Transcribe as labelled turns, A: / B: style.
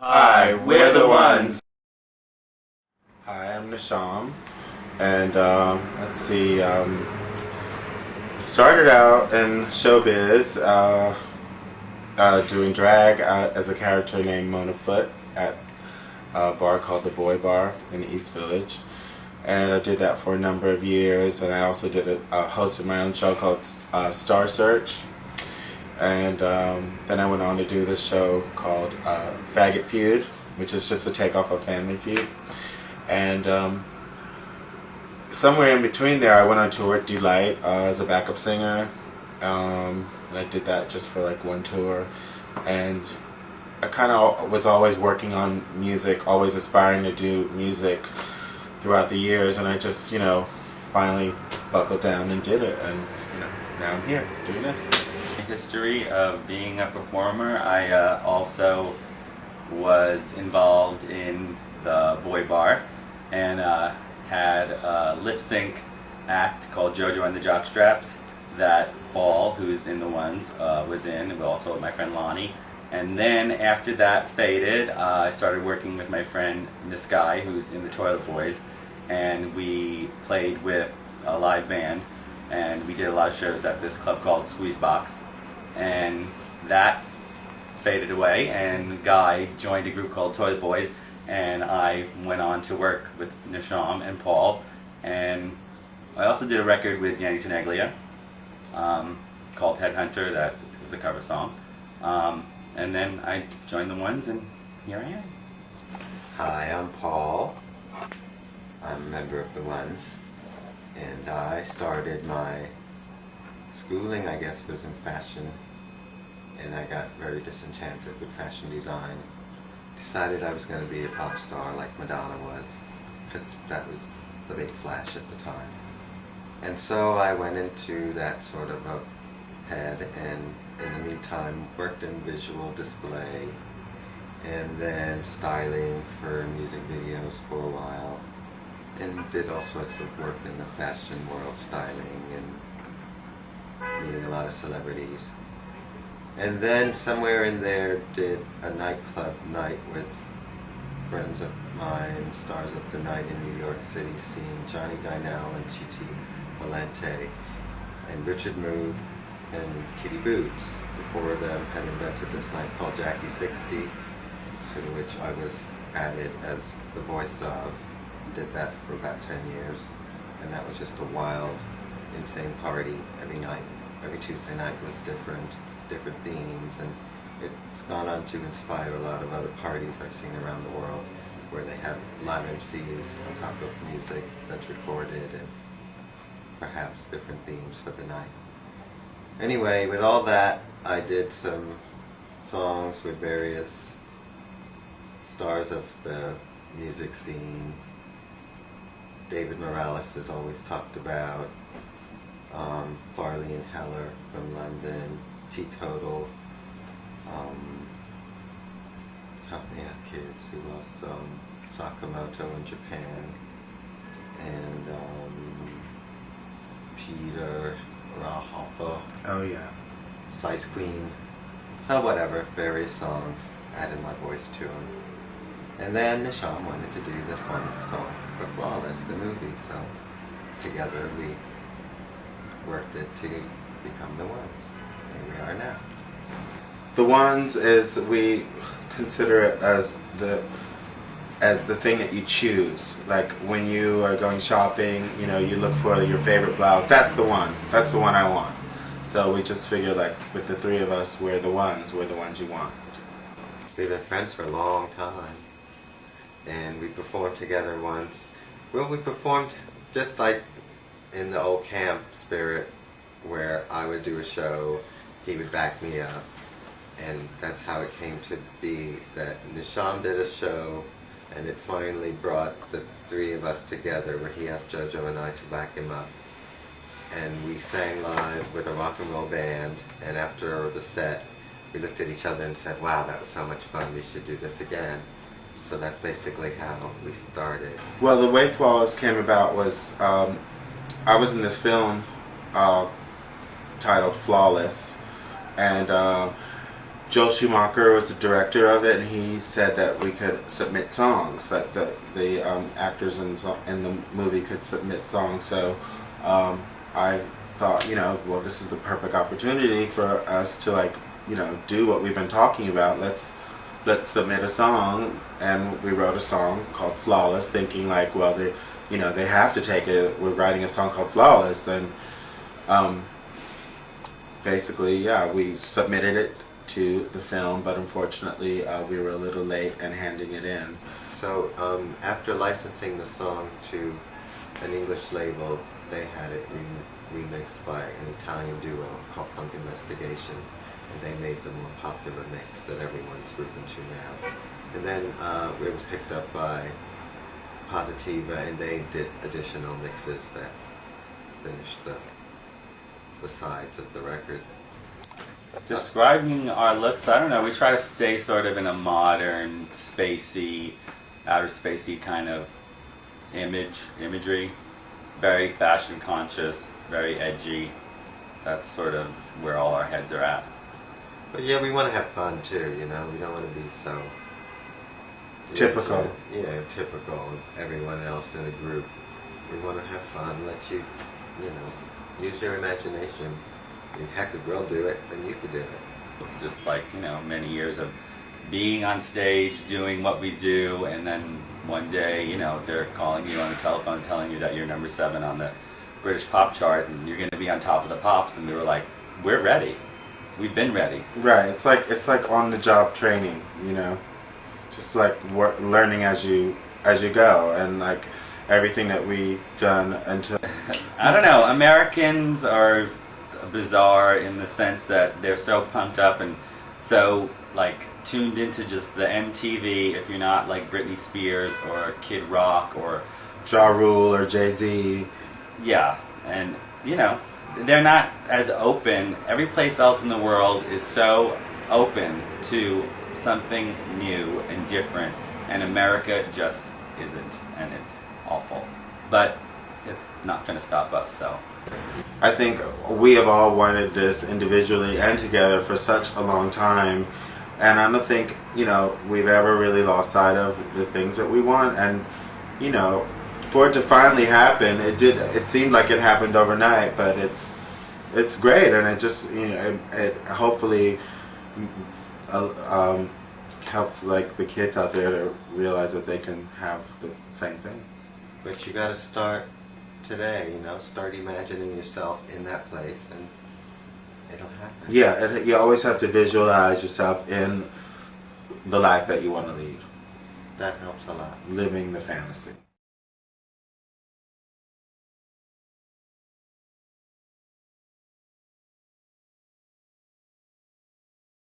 A: Hi, we're the ones. Hi, I'm Nashom, and let's see. Started out in showbiz, doing drag as a character named Mona Foot at a bar called the Boy Bar in the East Village, and I did that for a number of years. And I also hosted my own show called Star Search. And then I went on to do this show called Faggot Feud, which is just a takeoff of Family Feud. And somewhere in between there, I went on tour with Delight as a backup singer. And I did that just for like one tour. And I kind of was always working on music, always aspiring to do music throughout the years. And I just, finally buckled down and did it. And, now I'm here doing this.
B: History of being a performer. I also was involved in the Boy Bar and had a lip sync act called JoJo and the Jockstraps that Paul, who's in the ones, was in, and also my friend Lonnie. And then after that faded, I started working with my friend this guy who's in the Toilet Boys, and we played with a live band, and we did a lot of shows at this club called Squeezebox. And that faded away, and Guy joined a group called Toilet Boys, and I went on to work with Nashom and Paul, and I also did a record with Danny Tenaglia called Headhunter that was a cover song, and then I joined the ones, and here I am.
C: Hi, I'm Paul. I'm a member of the ones, and I started my schooling, I guess, was in fashion, and I got very disenchanted with fashion design. Decided I was going to be a pop star like Madonna was, because that was the big flash at the time. And so I went into that sort of a head, and in the meantime worked in visual display, and then styling for music videos for a while, and did all sorts of work in the fashion world, styling and meeting a lot of celebrities. And then somewhere in there did a nightclub night with friends of mine, stars of the night in New York City, seeing Johnny Dynell and Chichi Valente and Richard Move and Kitty Boots. Before them had invented this night called Jackie 60, to which I was added as the voice of. Did that for about 10 years, and that was just a wild, insane party every night. Every Tuesday night was different themes, and it's gone on to inspire a lot of other parties I've seen around the world, where they have live MCs on top of music that's recorded, and perhaps different themes for the night. Anyway, with all that, I did some songs with various stars of the music scene. David Morales is always talked about, Farley and Heller from London, Teetotal, help me out kids, who else, Sakamoto in Japan, and Peter Rauhofer.
A: Oh yeah.
C: Size Queen. So whatever, various songs, added my voice to them. And then Nashom wanted to do this one song for Flawless, the movie, so together we worked it to become the ones. Here we are now.
A: The ones is, we consider it as the thing that you choose. Like when you are going shopping, you look for your favorite blouse. That's the one. That's the one I want. So we just figured, like, with the three of us, we're the ones you want.
C: We've been friends for a long time, and we performed together once. Well, we performed just like in the old camp spirit, where I would do a show, he would back me up, and that's how it came to be that Nashom did a show, and it finally brought the three of us together, where he asked JoJo and I to back him up. And we sang live with a rock and roll band, and after the set, we looked at each other and said, wow, that was so much fun, we should do this again. So that's basically how we started.
A: Well, the way Flawless came about was, I was in this film titled Flawless, and Joel Schumacher was the director of it, and he said that we could submit songs, that the actors in the movie could submit songs. So I thought, well, this is the perfect opportunity for us to, like, do what we've been talking about. Let's submit a song, and we wrote a song called Flawless, thinking like, well, they have to take it. We're writing a song called Flawless, and basically, yeah, we submitted it to the film, but unfortunately we were a little late in handing it in.
C: So after licensing the song to an English label, they had it remixed by an Italian duo called Funk Investigation, and they made the more popular mix that everyone's grooving to now. And then it was picked up by Positiva, and they did additional mixes that finished the sides of the record.
B: Describing our looks, I don't know, we try to stay sort of in a modern, spacey, outer spacey kind of imagery. Very fashion conscious, very edgy. That's sort of where all our heads are at.
C: But yeah, we want to have fun too, we don't want to be so
A: Typical.
C: Yeah, typical of everyone else in a group. We want to have fun, let you, use your imagination. I mean, heck, if we'll do it, then you could do it.
B: It's just like, many years of being on stage, doing what we do, and then one day, they're calling you on the telephone telling you that you're number 7 on the British pop chart and you're going to be on top of the pops, and they were like, we're ready. We've been ready.
A: Right. It's like on the job training, just like learning as you go, and like everything that we've done until.
B: I don't know. Americans are bizarre in the sense that they're so pumped up and so like tuned into just the MTV. If you're not like Britney Spears or Kid Rock or
A: Ja Rule or Jay-Z.
B: Yeah, and they're not as open. Every place else in the world is so open to something new and different, and America just isn't, and it's awful. But it's not going to stop us, so.
A: I think we have all wanted this individually and together for such a long time, and I don't think, we've ever really lost sight of the things that we want, and, for it to finally happen, it seemed like it happened overnight, but it's great, and it just, it hopefully helps like the kids out there to realize that they can have the same thing.
C: But you got to start today, start imagining yourself in that place, and it'll happen.
A: Yeah, and you always have to visualize yourself in the life that you want to lead.
C: That helps a lot.
A: Living the fantasy.